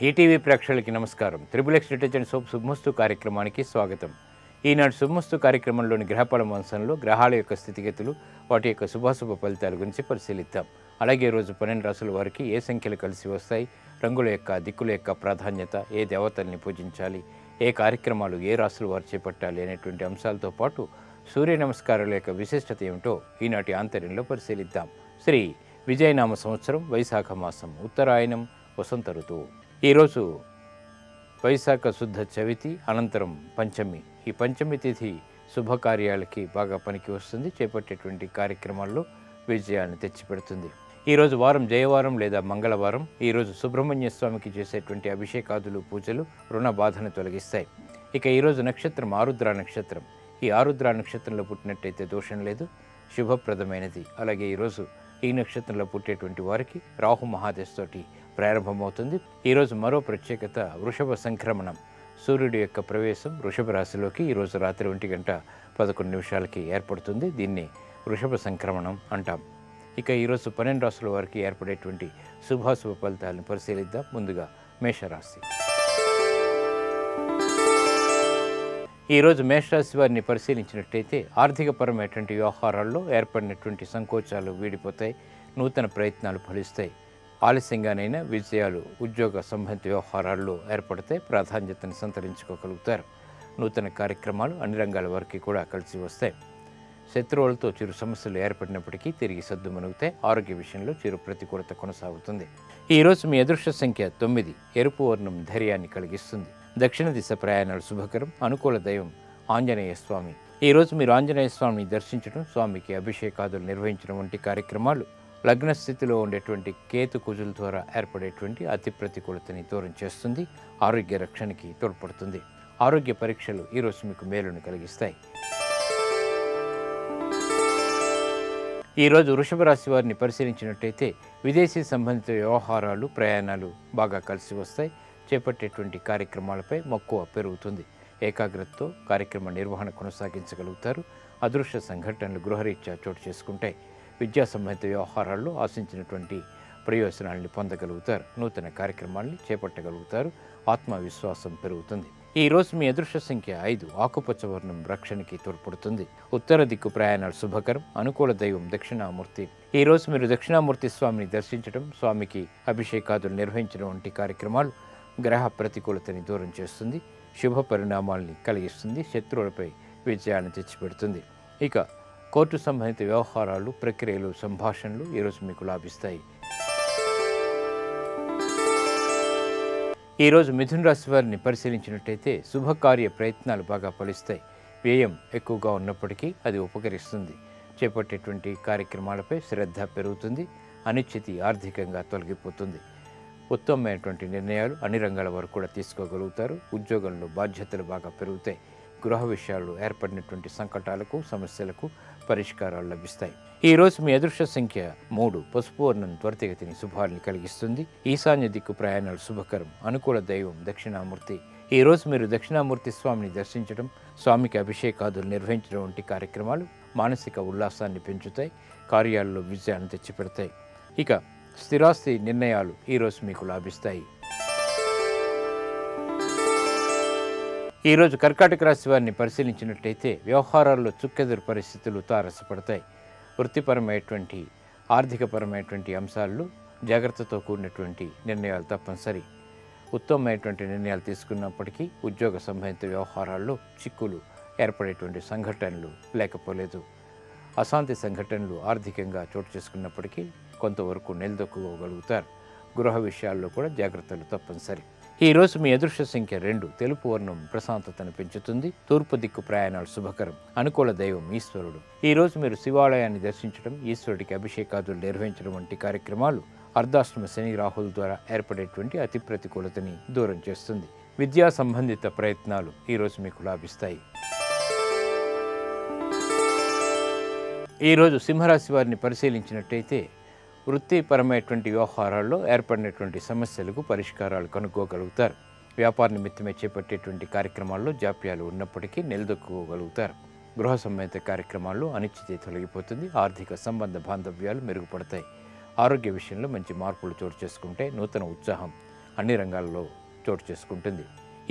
ETV ప్రేక్షకులకి నమస్కారం. Triple-X detergent soap శుభమస్తు కార్యక్రమానికి స్వాగతం. ఈనాడు శుభమస్తు కార్యక్రమంలోని గ్రహఫల వంశంలో గ్రహాల యొక్క స్థితిగతులు, వాటి యొక్క శుభాశుభ ఫలితాల గురించి పరిశీలిద్దాం. అలాగే ఈరోజు 12 రాసుల వారికి ఏ సంఖ్యలు కలిసి వస్తాయి, రంగుల యొక్క దిక్కుల యొక్క ప్రాధాన్యత, ఏ దేవతల్ని పూజించాలి, ఏ కార్యక్రమాలు ఏ రాసుల వారు చేపట్టాలి అనేటువంటి అంశాలతో పాటు సూర్య నమస్కారాల యొక్క విశిష్టత ఏమిటో ఈనాటి ఆంతర్యంలో పరిశీలిద్దాం. శ్రీ విజయనామ సంవత్సరం, వైశాఖ మాసం, ఉత్తరాయణం, వసంత ఋతువు. ఈరోజు వైశాఖ శుద్ధ చవితి, అనంతరం పంచమి. ఈ పంచమి తిథి శుభకార్యాలకి బాగా పనికి వస్తుంది. చేపట్టేటువంటి కార్యక్రమాల్లో విజయాన్ని తెచ్చిపెడుతుంది. ఈరోజు వారం జయవారం లేదా మంగళవారం. ఈరోజు సుబ్రహ్మణ్య స్వామికి చేసేటువంటి అభిషేకాదులు, పూజలు రుణ బాధను తొలగిస్తాయి. ఇక ఈరోజు నక్షత్రం ఆరుద్ర నక్షత్రం. ఈ ఆరుద్ర నక్షత్రంలో పుట్టినట్టయితే దోషం లేదు, శుభప్రదమైనది. అలాగే ఈరోజు ఈ నక్షత్రంలో పుట్టేటువంటి వారికి రాహు మహాదశతోటి ప్రారంభమవుతుంది. ఈరోజు మరో ప్రత్యేకత వృషభ సంక్రమణం. సూర్యుడి యొక్క ప్రవేశం వృషభ రాశిలోకి ఈరోజు రాత్రి 1:11 ఏర్పడుతుంది. దీన్ని వృషభ సంక్రమణం అంటాం. ఇక ఈరోజు 12 రాశుల వారికి ఏర్పడేటువంటి శుభాశుభ ఫలితాలను పరిశీలిద్దాం. ముందుగా మేషరాశి. ఈరోజు మేషరాశి వారిని పరిశీలించినట్టయితే ఆర్థికపరమైనటువంటి వ్యవహారాల్లో ఏర్పడినటువంటి సంకోచాలు వీడిపోతాయి, నూతన ప్రయత్నాలు ఫలిస్తాయి. ఆలస్యంగానైనా విజయాలు ఉద్యోగ సంబంధిత వ్యవహారాల్లో ఏర్పడితే ప్రాధాన్యతను సంతరించుకోగలుగుతారు. నూతన కార్యక్రమాలు అన్ని రంగాల వారికి కూడా కలిసి వస్తాయి. శత్రువులతో చిరు సమస్యలు ఏర్పడినప్పటికీ తిరిగి సద్దుమణుగుతాయి. ఆరోగ్య విషయంలో చిరు ప్రతికూలత కొనసాగుతుంది. ఈరోజు మీ అదృష్ట సంఖ్య 9. ఎరుపు వర్ణం ధైర్యాన్ని కలిగిస్తుంది. దక్షిణ దిశ ప్రయాణాలు శుభకరం. అనుకూల దైవం ఆంజనేయ స్వామి. ఈరోజు మీరు ఆంజనేయ స్వామిని దర్శించడం, స్వామికి అభిషేకాదులు నిర్వహించడం వంటి కార్యక్రమాలు లగ్న స్థితిలో ఉండేటువంటి కేతు కుజుల ద్వారా ఏర్పడేటువంటి అతి ప్రతికూలతని దూరం చేస్తుంది. ఆరోగ్య రక్షణకి తోడ్పడుతుంది. ఆరోగ్య పరీక్షలు ఈరోజు మీకు మేలును కలిగిస్తాయి. ఈరోజు వృషభ రాశి వారిని పరిశీలించినట్టయితే విదేశీ సంబంధిత వ్యవహారాలు, ప్రయాణాలు బాగా కలిసి వస్తాయి. చేపట్టేటువంటి కార్యక్రమాలపై మక్కువ పెరుగుతుంది. ఏకాగ్రతతో కార్యక్రమ నిర్వహణ కొనసాగించగలుగుతారు. అదృష్ట సంఘటనలు గృహరీత్యా చోటు చేసుకుంటాయి. విద్యా సంబంధిత వ్యవహారాల్లో ఆశించినటువంటి ప్రయోజనాల్ని పొందగలుగుతారు. నూతన కార్యక్రమాల్ని చేపట్టగలుగుతారు. ఆత్మవిశ్వాసం పెరుగుతుంది. ఈరోజు మీ అదృష్ట సంఖ్య 5. ఆకుపచ్చ వర్ణం రక్షణకి తోడ్పడుతుంది. ఉత్తర దిక్కు ప్రయాణాలు శుభకరం. అనుకూల దైవం దక్షిణామూర్తి. ఈరోజు మీరు దక్షిణామూర్తి స్వామిని దర్శించడం, స్వామికి అభిషేకాదులు నిర్వహించడం వంటి కార్యక్రమాలు గ్రహ ప్రతికూలతని దూరం చేస్తుంది. శుభ పరిణామాల్ని కలిగిస్తుంది. శత్రువులపై విజయాన్ని తెచ్చిపెడుతుంది. ఇక కోర్టు సంబంధిత వ్యవహారాలు, ప్రక్రియలు, సంభాషణలు ఈరోజు మీకు లాభిస్తాయి. ఈరోజు మిథున రాశి వారిని పరిశీలించినట్టయితే శుభకార్య ప్రయత్నాలు బాగా ఫలిస్తాయి. వ్యయం ఎక్కువగా ఉన్నప్పటికీ అది ఉపకరిస్తుంది. చేపట్టేటువంటి కార్యక్రమాలపై శ్రద్ధ పెరుగుతుంది. అనిశ్చితి ఆర్థికంగా తొలగిపోతుంది. ఉత్తమమైనటువంటి నిర్ణయాలు అన్ని రంగాల వారు కూడా తీసుకోగలుగుతారు. ఉద్యోగంలో బాధ్యతలు బాగా పెరుగుతాయి. గృహ విషయాల్లో ఏర్పడినటువంటి సంకటాలకు, సమస్యలకు పరిష్కారాలు లభిస్తాయి. ఈరోజు మీ అదృష్ట సంఖ్య 3. పసుపు వర్ణం త్వరితగతిని శుభాల్ని కలిగిస్తుంది. ఈశాన్య దిక్కు ప్రయాణాలు శుభకరం. అనుకూల దైవం దక్షిణామూర్తి. ఈరోజు మీరు దక్షిణామూర్తి స్వామిని దర్శించడం, స్వామికి అభిషేకాదులు నిర్వహించడం వంటి కార్యక్రమాలు మానసిక ఉల్లాసాన్ని పెంచుతాయి. కార్యాల్లో విజయాన్ని తెచ్చిపెడతాయి. ఇక స్థిరాస్తి నిర్ణయాలు ఈరోజు మీకు లాభిస్తాయి. ఈరోజు కర్కాటక రాశి వారిని పరిశీలించినట్లయితే వ్యవహారాల్లో చుక్కెదురు పరిస్థితులు తారసపడతాయి. వృత్తిపరమైనటువంటి, ఆర్థికపరమైనటువంటి అంశాల్లో జాగ్రత్తతో కూడినటువంటి నిర్ణయాలు తప్పనిసరి. ఉత్తమమైనటువంటి నిర్ణయాలు తీసుకున్నప్పటికీ ఉద్యోగ సంబంధిత వ్యవహారాల్లో చిక్కులు ఏర్పడేటువంటి సంఘటనలు లేకపోలేదు. అశాంతి సంఘటనలు ఆర్థికంగా చోటు చేసుకున్నప్పటికీ కొంతవరకు నిలదొక్కుకోగలుగుతారు. గృహ విషయాల్లో కూడా జాగ్రత్తలు తప్పనిసరి. ఈరోజు మీ అదృష్ట సంఖ్య 2. తెలుపు వర్ణం ప్రశాంతతను పెంచుతుంది. తూర్పు దిక్కు ప్రయాణాలు శుభకరం. అనుకూల దైవం ఈశ్వరుడు. ఈరోజు మీరు శివాలయాన్ని దర్శించడం, ఈశ్వరుడికి అభిషేకాదులు నిర్వహించడం వంటి కార్యక్రమాలు అర్ధాష్టమ శని రాహుల ద్వారా ఏర్పడేటువంటి అతి ప్రతికూలతని దూరం చేస్తుంది. విద్యా సంబంధిత ప్రయత్నాలు ఈరోజు మీకు లాభిస్తాయి. ఈరోజు సింహరాశి వారిని పరిశీలించినట్టయితే వృత్తిపరమైనటువంటి వ్యవహారాల్లో ఏర్పడినటువంటి సమస్యలకు పరిష్కారాలు కనుక్కోగలుగుతారు. వ్యాపార నిమిత్తమే చేపట్టేటువంటి కార్యక్రమాల్లో జాప్యాలు ఉన్నప్పటికీ నిలదొక్కుకోగలుగుతారు. గృహ సంబంధిత కార్యక్రమాల్లో అనిశ్చితి తొలగిపోతుంది. ఆర్థిక సంబంధ బాంధవ్యాలు మెరుగుపడతాయి. ఆరోగ్య విషయంలో మంచి మార్పులు చోటు చేసుకుంటే నూతన ఉత్సాహం అన్ని రంగాల్లో చోటు చేసుకుంటుంది.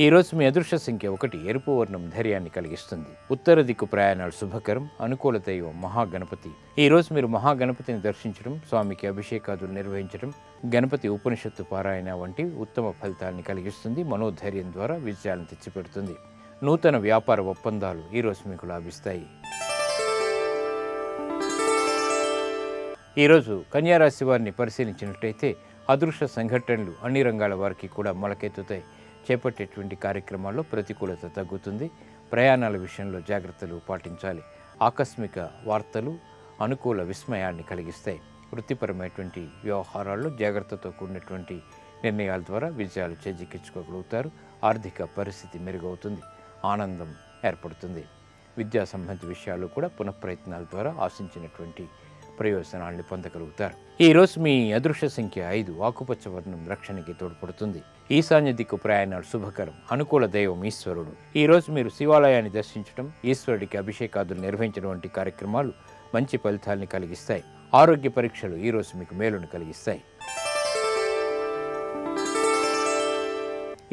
ఈరోజు మీ అదృష్ట సంఖ్య 1, ఎరుపు వర్ణం ధైర్యాన్ని కలిగిస్తుంది. ఉత్తర దిక్కు ప్రయాణాలు శుభకరం, అనుకూల దైవం మహాగణపతి. ఈరోజు మీరు మహాగణపతిని దర్శించడం, స్వామికి అభిషేకాదులు నిర్వహించడం, గణపతి ఉపనిషత్తు పారాయణ వంటి ఉత్తమ ఫలితాన్ని కలిగిస్తుంది. మనోధైర్యం ద్వారా విజయాలను తెచ్చిపెడుతుంది. నూతన వ్యాపార ఒప్పందాలు ఈరోజు మీకు లాభిస్తాయి. ఈరోజు కన్యారాశి వారిని పరిశీలించినట్లయితే అదృష్ట సంఘటనలు అన్ని రంగాల వారికి కూడా మొలకెత్తుతాయి. చేపట్టేటువంటి కార్యక్రమాల్లో ప్రతికూలత తగ్గుతుంది. ప్రయాణాల విషయంలో జాగ్రత్తలు పాటించాలి. ఆకస్మిక వార్తలు అనుకూల విస్మయాన్ని కలిగిస్తాయి. వృత్తిపరమైనటువంటి వ్యవహారాల్లో జాగ్రత్తతో కూడినటువంటి నిర్ణయాల ద్వారా విజయాలు చేజిక్కించుకోగలుగుతారు. ఆర్థిక పరిస్థితి మెరుగవుతుంది. ఆనందం ఏర్పడుతుంది. విద్యా సంబంధ విషయాలు కూడా పునఃప్రయత్నాల ద్వారా ఆశించినటువంటి ప్రయోజనాన్ని పొందగలుగుతారు. ఈరోజు మీ అదృష్ట సంఖ్య 5, ఆకుపచ్చ వర్ణం రక్షణకి తోడ్పడుతుంది. ఈశాన్య దిక్కు ప్రయాణాలు శుభకరం, అనుకూల దైవం ఈశ్వరుడు. ఈరోజు మీరు శివాలయాన్ని దర్శించడం, ఈశ్వరుడికి అభిషేకాదులు నిర్వహించడం వంటి కార్యక్రమాలు మంచి ఫలితాల్ని కలిగిస్తాయి. ఆరోగ్య పరీక్షలు ఈరోజు మీకు మేలును కలిగిస్తాయి.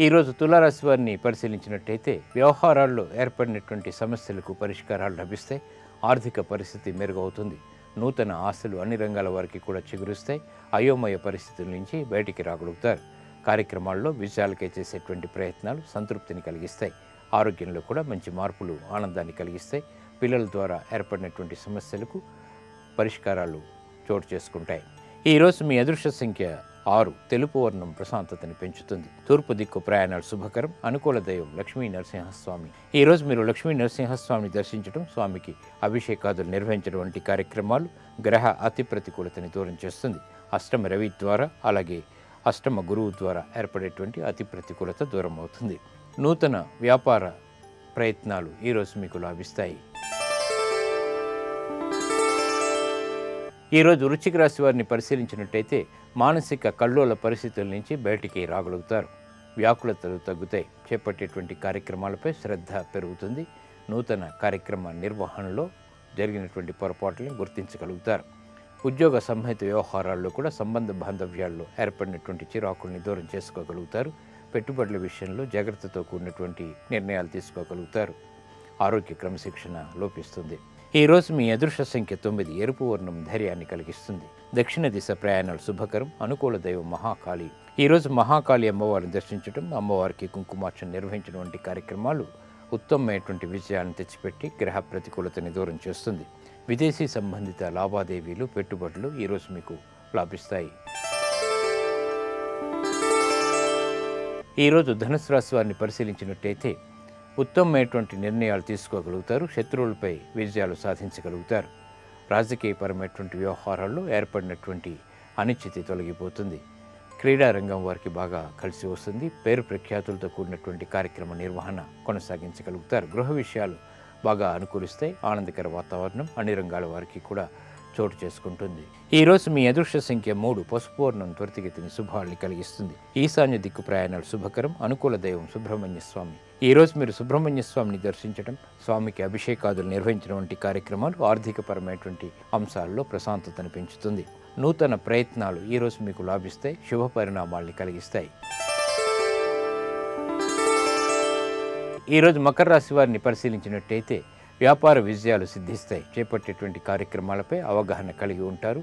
ఈరోజు తులారాశి వారిని పరిశీలించినట్టయితే వ్యవహారాల్లో ఏర్పడినటువంటి సమస్యలకు పరిష్కారాలు లభిస్తాయి. ఆర్థిక పరిస్థితి మెరుగవుతుంది. నూతన ఆశలు అన్ని రంగాల వారికి కూడా చిగురుస్తాయి. అయోమయ పరిస్థితుల నుంచి బయటికి రాగలుగుతారు. కార్యక్రమాల్లో విజయాలకై చేసేటువంటి ప్రయత్నాలు సంతృప్తిని కలిగిస్తాయి. ఆరోగ్యంలో కూడా మంచి మార్పులు ఆనందాన్ని కలిగిస్తాయి. పిల్లల ద్వారా ఏర్పడినటువంటి సమస్యలకు పరిష్కారాలు చోటు చేసుకుంటాయి. ఈరోజు మీ అదృష్ట సంఖ్య 6, తెలుపు వర్ణం ప్రశాంతతని పెంచుతుంది. తూర్పు దిక్కు ప్రయాణాలు శుభకరం, అనుకూల దైవం లక్ష్మీ నరసింహస్వామి. ఈరోజు మీరు లక్ష్మీ నరసింహస్వామిని దర్శించడం, స్వామికి అభిషేకాదులు నిర్వహించడం వంటి కార్యక్రమాలు గ్రహ అతి ప్రతికూలతని దూరం చేస్తుంది. అష్టమ రవి ద్వారా అలాగే అష్టమ గురువు ద్వారా ఏర్పడేటువంటి అతి ప్రతికూలత దూరం అవుతుంది. నూతన వ్యాపార ప్రయత్నాలు ఈరోజు మీకు లాభిస్తాయి. ఈరోజు వృశ్చిక రాశి వారిని పరిశీలించినట్టయితే మానసిక కల్లోల పరిస్థితుల నుంచి బయటికి రాగలుగుతారు. వ్యాకులతలు తగ్గుతాయి. చేపట్టేటువంటి కార్యక్రమాలపై శ్రద్ధ పెరుగుతుంది. నూతన కార్యక్రమ నిర్వహణలో జరిగినటువంటి పొరపాట్లను గుర్తించగలుగుతారు. ఉద్యోగ సంహిత వ్యవహారాల్లో కూడా సంబంధ బాంధవ్యాల్లో ఏర్పడినటువంటి చిరాకుల్ని దూరం చేసుకోగలుగుతారు. పెట్టుబడుల విషయంలో జాగ్రత్తతో కూడినటువంటి నిర్ణయాలు తీసుకోగలుగుతారు. ఆరోగ్య క్రమశిక్షణ లోపిస్తుంది. ఈరోజు మీ అదృష్ట సంఖ్య 9, ఎరుపు వర్ణం ధైర్యాన్ని కలిగిస్తుంది. దక్షిణ దిశ ప్రయాణాలు శుభకరం, అనుకూల దైవం మహాకాళి. ఈరోజు మహాకాళి అమ్మవారిని దర్శించడం, అమ్మవారికి కుంకుమార్చన నిర్వహించడం వంటి కార్యక్రమాలు ఉత్తమమైనటువంటి విజయాన్ని తెచ్చిపెట్టి గ్రహ ప్రతికూలతని దూరం చేస్తుంది. విదేశీ సంబంధిత లావాదేవీలు, పెట్టుబడులు ఈరోజు మీకు లాభిస్తాయి. ఈరోజు ధనుసు రాశి వారిని పరిశీలించినట్టయితే ఉత్తమమైనటువంటి నిర్ణయాలు తీసుకోగలుగుతారు. శత్రువులపై విజయాలు సాధించగలుగుతారు. రాజకీయపరమైనటువంటి వ్యవహారాల్లో ఏర్పడినటువంటి అనిశ్చితి తొలగిపోతుంది. క్రీడారంగం వారికి బాగా కలిసి వస్తుంది. పేరు ప్రఖ్యాతులతో కూడినటువంటి కార్యక్రమ నిర్వహణ కొనసాగించగలుగుతారు. గృహ విషయాలు బాగా అనుకూలిస్తాయి. ఆనందకర వాతావరణం అన్ని రంగాల వారికి కూడా చోటు చేసుకుంటుంది. ఈరోజు మీ అదృష్ట సంఖ్య 3, పసుపు వర్ణం త్వరితగతిని శుభాల్ని కలిగిస్తుంది. ఈశాన్య దిక్కు ప్రయాణాలు శుభకరం, అనుకూల దైవం సుబ్రహ్మణ్య స్వామి. ఈరోజు మీరు సుబ్రహ్మణ్య స్వామిని దర్శించడం, స్వామికి అభిషేకాదులు నిర్వహించడం వంటి కార్యక్రమాలు ఆర్థికపరమైనటువంటి అంశాల్లో ప్రశాంతతను పెంచుతుంది. నూతన ప్రయత్నాలు ఈరోజు మీకు లాభిస్తాయి. శుభ పరిణామాల్ని కలిగిస్తాయి. ఈరోజు మకర రాశి వారిని పరిశీలించినట్టయితే వ్యాపార విజయాలు సిద్ధిస్తాయి. చేపట్టేటువంటి కార్యక్రమాలపై అవగాహన కలిగి ఉంటారు.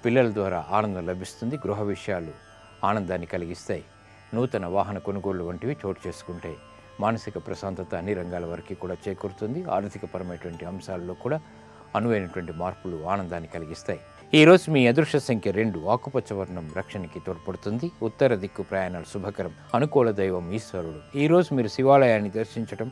పిల్లల ద్వారా ఆనందం లభిస్తుంది. గృహ విషయాలు ఆనందాన్ని కలిగిస్తాయి. నూతన వాహన కొనుగోళ్లు వంటివి చోటు చేసుకుంటాయి. మానసిక ప్రశాంతత అన్ని రంగాల వరకు కూడా చేకూరుతుంది. ఆర్థికపరమైనటువంటి అంశాల్లో కూడా అనువైనటువంటి మార్పులు ఆనందాన్ని కలిగిస్తాయి. ఈరోజు మీ అదృష్ట సంఖ్య 2, ఆకుపచ్చ వర్ణం రక్షణకి తోడ్పడుతుంది. ఉత్తర దిక్కు ప్రయాణాలు శుభకరం, అనుకూల దైవం ఈశ్వరుడు. ఈరోజు మీరు శివాలయాన్ని దర్శించడం,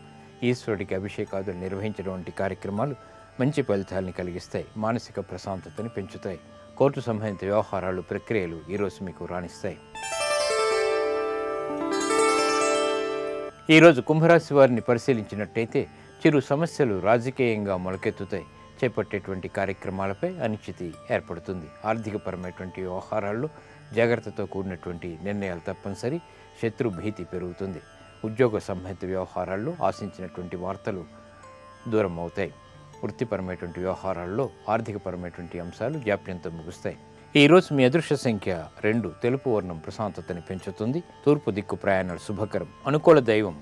ఈశ్వరుడికి అభిషేకాదులు నిర్వహించడం వంటి కార్యక్రమాలు మంచి ఫలితాలని కలిగిస్తాయి. మానసిక ప్రశాంతతని పెంచుతాయి. కోర్టు సంబంధిత వ్యవహారాలు, ప్రక్రియలు ఈరోజు మీకు రాణిస్తాయి. ఈరోజు కుంభరాశి వారిని పరిశీలించినట్టయితే చిరు సమస్యలు రాజకీయంగా మొలకెత్తుతాయి. చేపట్టేటువంటి కార్యక్రమాలపై అనిశ్చితి ఏర్పడుతుంది. ఆర్థికపరమైనటువంటి వ్యవహారాల్లో జాగ్రత్తతో కూడినటువంటి నిర్ణయాలు తప్పనిసరి. శత్రు భీతి పెరుగుతుంది. ఉద్యోగ సంబంధిత వ్యవహారాల్లో ఆశించినటువంటి వార్తలు దూరం అవుతాయి. వృత్తిపరమైనటువంటి వ్యవహారాల్లో ఆర్థికపరమైనటువంటి అంశాలు జాప్యంతో ముగుస్తాయి. ఈరోజు మీ అదృష్ట సంఖ్య 2, తెలుపు వర్ణం ప్రశాంతతని పెంచుతుంది. తూర్పు దిక్కు ప్రయాణాలు శుభకరం. అనుకూల దైవం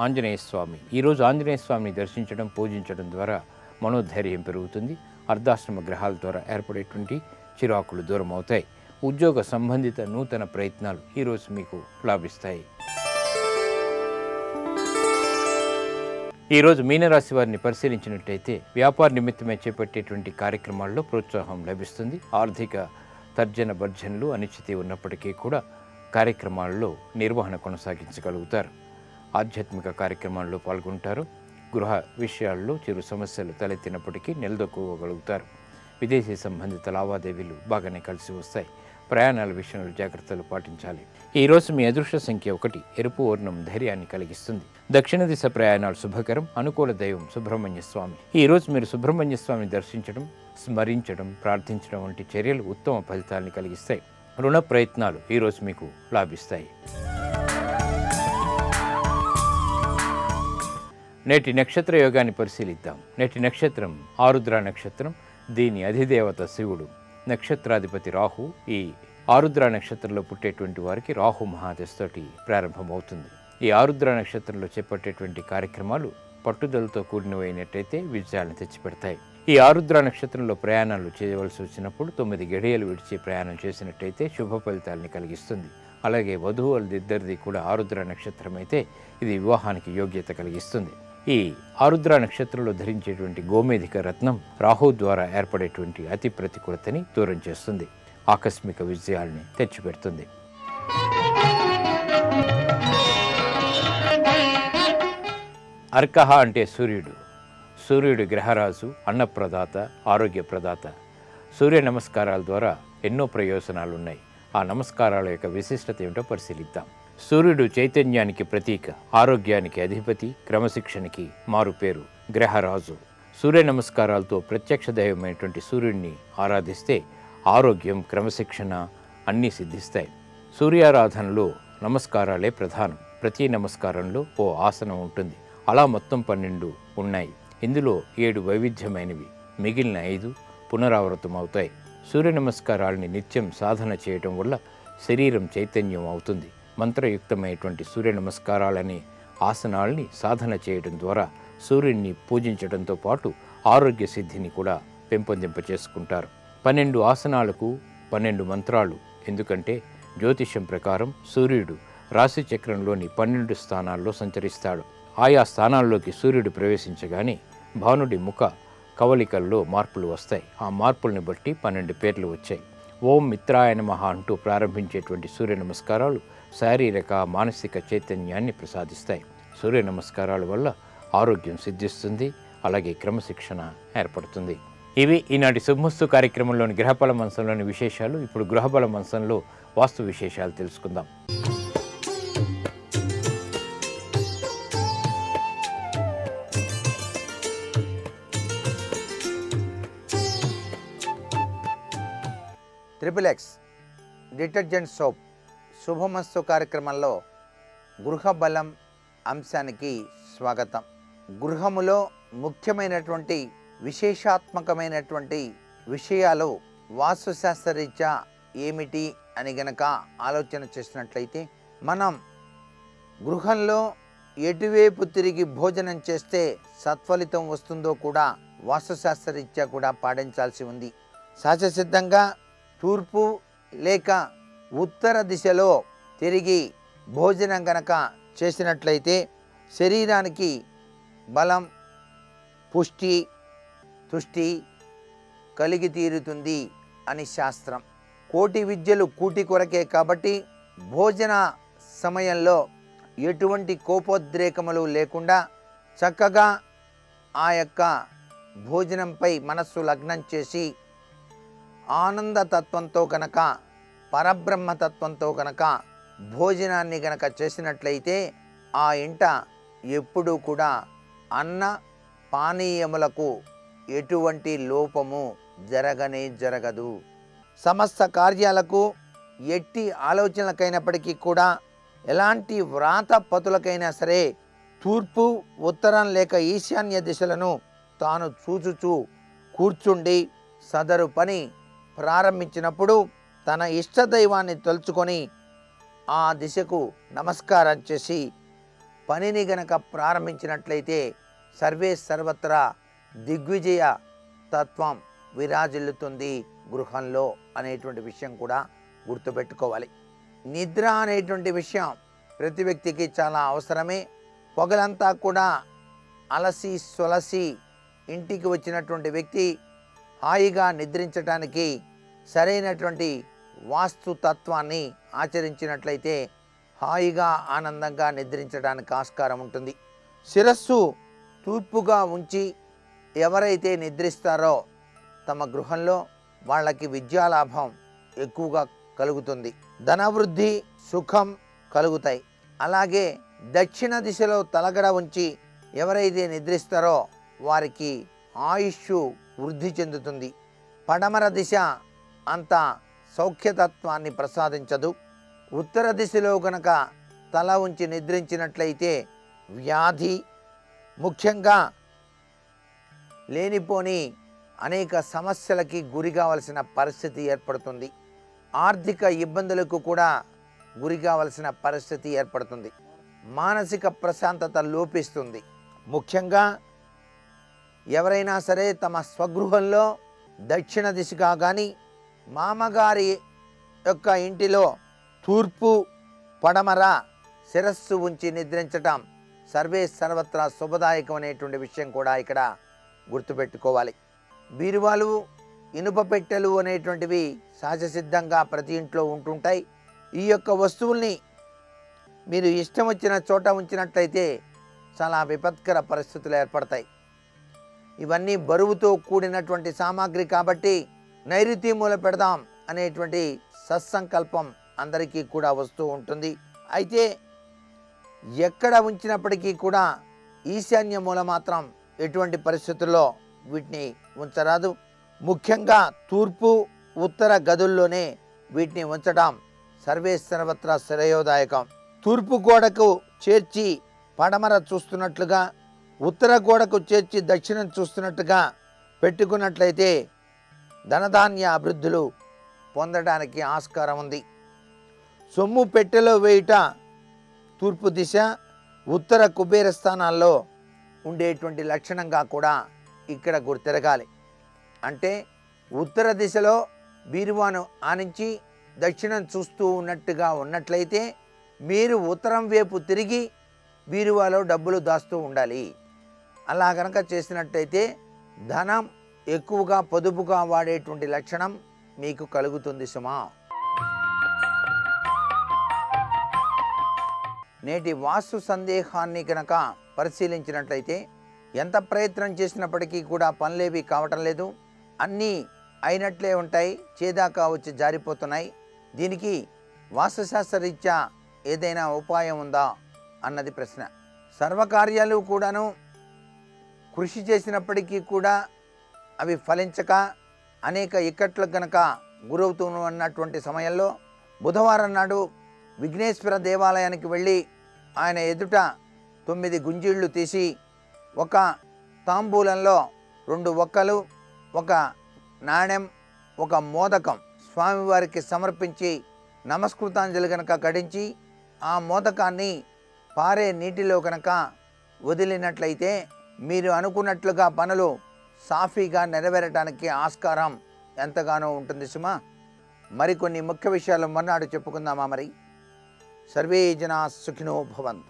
ఆంజనేయ స్వామి. ఈరోజు ఆంజనేయ స్వామిని దర్శించడం, పూజించడం ద్వారా మనోధైర్యం పెరుగుతుంది. అర్ధాశ్రమ గ్రహాల ద్వారా ఏర్పడేటువంటి చిరాకులు దూరం అవుతాయి. ఉద్యోగ సంబంధిత నూతన ప్రయత్నాలు ఈరోజు మీకు లాభిస్తాయి. ఈరోజు మీనరాశి వారిని పరిశీలించినట్టయితే వ్యాపార నిమిత్తమే చేపట్టేటువంటి కార్యక్రమాల్లో ప్రోత్సాహం లభిస్తుంది. ఆర్థిక తర్జన భర్జనలు అనిశ్చితి ఉన్నప్పటికీ కూడా కార్యక్రమాల్లో నిర్వహణ కొనసాగించగలుగుతారు. ఆధ్యాత్మిక కార్యక్రమాల్లో పాల్గొంటారు. గృహ విషయాల్లో చిరు సమస్యలు తలెత్తినప్పటికీ నిలదొక్కుకోగలుగుతారు. విదేశీ సంబంధిత లావాదేవీలు బాగానే కలిసి వస్తాయి. ప్రయాణాల విషయంలో జాగ్రత్తలు పాటించాలి. ఈరోజు మీ అదృష్ట సంఖ్య 1, ఎరుపు వర్ణం ధైర్యాన్ని కలిగిస్తుంది. దక్షిణ దిశ ప్రయాణాలు శుభకరం. అనుకూల దైవం సుబ్రహ్మణ్య స్వామి. ఈరోజు మీరు సుబ్రహ్మణ్య స్వామిని దర్శించడం, స్మరించడం, ప్రార్థించడం వంటి చర్యలు ఉత్తమ ఫలితాలను కలిగిస్తాయి. రుణ ప్రయత్నాలు ఈరోజు మీకు లాభిస్తాయి. నేటి నక్షత్ర యోగాన్ని పరిశీలిద్దాం. నేటి నక్షత్రం ఆరుద్ర నక్షత్రం. దీని అధిదేవత శివుడు. నక్షత్రాధిపతి రాహు. ఈ ఆరుద్ర నక్షత్రంలో పుట్టేటువంటి వారికి రాహు మహాదశతోటి ప్రారంభమవుతుంది. ఈ ఆరుద్ర నక్షత్రంలో చేపట్టేటువంటి కార్యక్రమాలు పట్టుదలతో కూడినవైనట్టయితే విజయాలను తెచ్చిపెడతాయి. ఈ ఆరుద్ర నక్షత్రంలో ప్రయాణాలు చేయవలసి వచ్చినప్పుడు 9 గడియలు విడిచి ప్రయాణం చేసినట్టయితే శుభ ఫలితాలని కలిగిస్తుంది. అలాగే వధువులదిద్దరిది కూడా ఆరుద్ర నక్షత్రం అయితే ఇది వివాహానికి యోగ్యత కలిగిస్తుంది. ఈ ఆరుద్ర నక్షత్రంలో ధరించేటువంటి గోమేధిక రత్నం రాహు ద్వారా ఏర్పడేటువంటి అతి ప్రతికూలతని దూరం చేస్తుంది. ఆకస్మిక విజయాల్ని తెచ్చిపెడుతుంది. అర్కహ అంటే సూర్యుడు. సూర్యుడు గ్రహరాజు, అన్నప్రదాత, ఆరోగ్య ప్రదాత. సూర్య నమస్కారాల ద్వారా ఎన్నో ప్రయోజనాలు ఉన్నాయి. ఆ నమస్కారాల యొక్క విశిష్టత ఏమిటో పరిశీలిద్దాం. సూర్యుడు చైతన్యానికి ప్రతీక, ఆరోగ్యానికి అధిపతి, క్రమశిక్షణకి మారుపేరు, గ్రహరాజు. సూర్య నమస్కారాలతో ప్రత్యక్ష దైవమైనటువంటి సూర్యుడిని ఆరాధిస్తే ఆరోగ్యం, క్రమశిక్షణ అన్నీ సిద్ధిస్తాయి. సూర్యారాధనలో నమస్కారాలే ప్రధానం. ప్రతి నమస్కారంలో ఓ ఆసనం ఉంటుంది. అలా మొత్తం 12 ఉన్నాయి. ఇందులో 7 వైవిధ్యమైనవి, మిగిలిన 5 పునరావృతం అవుతాయి. సూర్య నమస్కారాలని నిత్యం సాధన చేయటం వల్ల శరీరం చైతన్యం అవుతుంది. మంత్రయుక్తమైనటువంటి సూర్య నమస్కారాలనే ఆసనాల్ని సాధన చేయడం ద్వారా సూర్యుడిని పూజించడంతో పాటు ఆరోగ్య సిద్ధిని కూడా పెంపొందింపచేసుకుంటారు. 12 ఆసనాలకు 12 మంత్రాలు. ఎందుకంటే జ్యోతిష్యం ప్రకారం సూర్యుడు రాశి చక్రంలోని 12 స్థానాల్లో సంచరిస్తాడు. ఆయా స్థానాల్లోకి సూర్యుడు ప్రవేశించగానే భానుడి ముఖ కవలికల్లో మార్పులు వస్తాయి. ఆ మార్పుల్ని బట్టి 12 పేర్లు వచ్చాయి. ఓం మిత్రాయ నమః అంటూ ప్రారంభించేటువంటి సూర్య నమస్కారాలు శారీరక, మానసిక చైతన్యాన్ని ప్రసాదిస్తాయి. సూర్య నమస్కారాల వల్ల ఆరోగ్యం సిద్ధిస్తుంది. అలాగే క్రమశిక్షణ ఏర్పడుతుంది. ఇవి ఈనాటి శుభమస్తు కార్యక్రమంలోని గ్రహబల మంచంలోని విశేషాలు. ఇప్పుడు గృహబల మంచంలో వాస్తు విశేషాలు తెలుసుకుందాం. ట్రిపుల్ డిటర్జెంట్ సోప్ శుభమస్తు కార్యక్రమంలో గృహబలం అంశానికి స్వాగతం. గృహములో ముఖ్యమైనటువంటి విశేషాత్మకమైనటువంటి విషయాలు వాస్తుశాస్త్రరీత్యా ఏమిటి అని గనక ఆలోచన చేసినట్లయితే మనం గృహంలో ఎటువైపు తిరిగి భోజనం చేస్తే సత్ఫలితం వస్తుందో కూడా వాస్తుశాస్త్రరీత్యా కూడా పాటించాల్సి ఉంది. సహజసిద్ధంగా తూర్పు లేక ఉత్తర దిశలో తిరిగి భోజనం గనక చేసినట్లయితే శరీరానికి బలం, పుష్టి, తుష్టి కలిగి తీరుతుంది అని శాస్త్రం. కోటి విద్యలు కూటి కొరకే కాబట్టి భోజన సమయంలో ఎటువంటి కోపోద్రేకములు లేకుండా చక్కగా ఆ యొక్క భోజనంపై మనస్సు లగ్నం చేసి ఆనందతత్వంతో కనుక, పరబ్రహ్మతత్వంతో కనుక భోజనాన్ని గనక చేసినట్లయితే ఆ ఇంట ఎప్పుడూ కూడా అన్న పానీయములకు ఎటువంటి లోపము జరగదు. సమస్త కార్యాలకు ఎట్టి ఆలోచనలకైనప్పటికీ కూడా ఎలాంటి వ్రాత పతులకైనా సరే తూర్పు, ఉత్తరం లేక ఈశాన్య దిశలను తాను చూచుచూ కూర్చుండి సదరు పని ప్రారంభించినప్పుడు తన ఇష్టదైవాన్ని తలుచుకొని ఆ దిశకు నమస్కారం చేసి పనిని గనక ప్రారంభించినట్లయితే సర్వే సర్వత్రా దిగ్విజయ తత్వం విరాజిల్లుతుంది గృహంలో అనేటువంటి విషయం కూడా గుర్తుపెట్టుకోవాలి. నిద్ర అనేటువంటి విషయం ప్రతి వ్యక్తికి చాలా అవసరమే. పొగలంతా కూడా అలసి సొలసి ఇంటికి వచ్చినటువంటి వ్యక్తి హాయిగా నిద్రించడానికి సరైనటువంటి వాస్తుతత్వాన్ని ఆచరించినట్లయితే హాయిగా ఆనందంగా నిద్రించడానికి ఆస్కారం ఉంటుంది. శిరస్సు తూర్పుగా ఉంచి ఎవరైతే నిద్రిస్తారో తమ గృహంలో వాళ్ళకి విద్యాలాభం ఎక్కువగా కలుగుతుంది, ధనవృద్ధి సుఖం కలుగుతాయి. అలాగే దక్షిణ దిశలో తలగడ ఉంచి ఎవరైతే నిద్రిస్తారో వారికి ఆయుష్ వృద్ధి చెందుతుంది. పడమర దిశ అంత సౌఖ్యతత్వాన్ని ప్రసాదించదు. ఉత్తర దిశలో గనక తల ఉంచి నిద్రించినట్లయితే వ్యాధి, ముఖ్యంగా లేనిపోని అనేక సమస్యలకి గురి కావలసిన పరిస్థితి ఏర్పడుతుంది. ఆర్థిక ఇబ్బందులకు కూడా గురి కావలసిన పరిస్థితి ఏర్పడుతుంది. మానసిక ప్రశాంతత లోపిస్తుంది. ముఖ్యంగా ఎవరైనా సరే తమ స్వగృహంలో దక్షిణ దిశగా కానీ మామగారి యొక్క ఇంటిలో తూర్పు పడమర శిరస్సు ఉంచి నిద్రించటం సర్వే సర్వత్రా శుభదాయకం అనేటువంటి విషయం కూడా ఇక్కడ గుర్తుపెట్టుకోవాలి. బీరువాలు, ఇనుప పెట్టెలు అనేటువంటివి సహజ సిద్ధంగా ప్రతి ఇంట్లో ఉంటుంటాయి. ఈ యొక్క వస్తువుల్ని మీరు ఇష్టం వచ్చిన చోట ఉంచినట్లయితే చాలా విపత్కర పరిస్థితులు ఏర్పడతాయి. ఇవన్నీ బరువుతో కూడినటువంటి సామాగ్రి కాబట్టి నైరుతి మూల పెడదాం అనేటువంటి సత్సంకల్పం అందరికీ కూడా వస్తూ ఉంటుంది. అయితే ఎక్కడ ఉంచినప్పటికీ కూడా ఈశాన్య మూల మాత్రం ఎటువంటి పరిస్థితుల్లో వీటిని ఉంచరాదు. ముఖ్యంగా తూర్పు ఉత్తర గదుల్లోనే వీటిని ఉంచడం సర్వే సర్వత్రా శ్రేయోదాయకం. తూర్పు గోడకు చేర్చి పడమర చూస్తున్నట్లుగా, ఉత్తర గోడకు చేర్చి దక్షిణం చూస్తున్నట్టుగా పెట్టుకున్నట్లయితే ధనధాన్య అభివృద్ధులు పొందడానికి ఆస్కారం ఉంది. సొమ్ము పెట్టెలో వేయుట తూర్పు దిశ, ఉత్తర కుబేర స్థానాల్లో ఉండేటువంటి లక్షణంగా కూడా ఇక్కడ గుర్తిరగాలి. అంటే ఉత్తర దిశలో బీరువాను ఆనించి దక్షిణం చూస్తూ ఉన్నట్లయితే మీరు ఉత్తరం వైపు తిరిగి బీరువాలో డబ్బులు దాస్తూ ఉండాలి. అలా కనుక చేసినట్టయితే ధనం ఎక్కువగా పొదుపుగా వాడేటువంటి లక్షణం మీకు కలుగుతుంది సుమా. నేటి వాస్తు సందేహాన్ని కనుక పరిశీలించినట్లయితే ఎంత ప్రయత్నం చేసినప్పటికీ కూడా పనులేవి కావటం లేదు. అన్నీ అయినట్లే ఉంటాయి, చేదాకా వచ్చి జారిపోతున్నాయి. దీనికి వాస్తుశాస్త్రరీత్యా ఏదైనా ఉపాయం ఉందా అన్నది ప్రశ్న. సర్వకార్యాలు కూడాను కృషి చేసినప్పటికీ కూడా అవి ఫలించక అనేక ఇక్కట్లకు గనక గురవుతూ ఉన్నటువంటి సమయంలో బుధవారం నాడు విఘ్నేశ్వర దేవాలయానికి వెళ్ళి ఆయన ఎదుట 9 గుంజీళ్ళు తీసి ఒక తాంబూలంలో 2 ఒక్కలు, ఒక నాణెం, ఒక మోదకం స్వామివారికి సమర్పించి నమస్కృతాంజలి కనుక గడించి ఆ మోదకాన్ని పారే నీటిలో కనుక వదిలినట్లయితే మీరు అనుకున్నట్లుగా పనులు సాఫీగా నెరవేరటానికి ఆస్కారం ఎంతగానో ఉంటుంది సుమా. మరికొన్ని ముఖ్య విషయాలు మర్నాడు చెప్పుకుందామా. మరి సర్వే జనా సుఖినో భవంతు.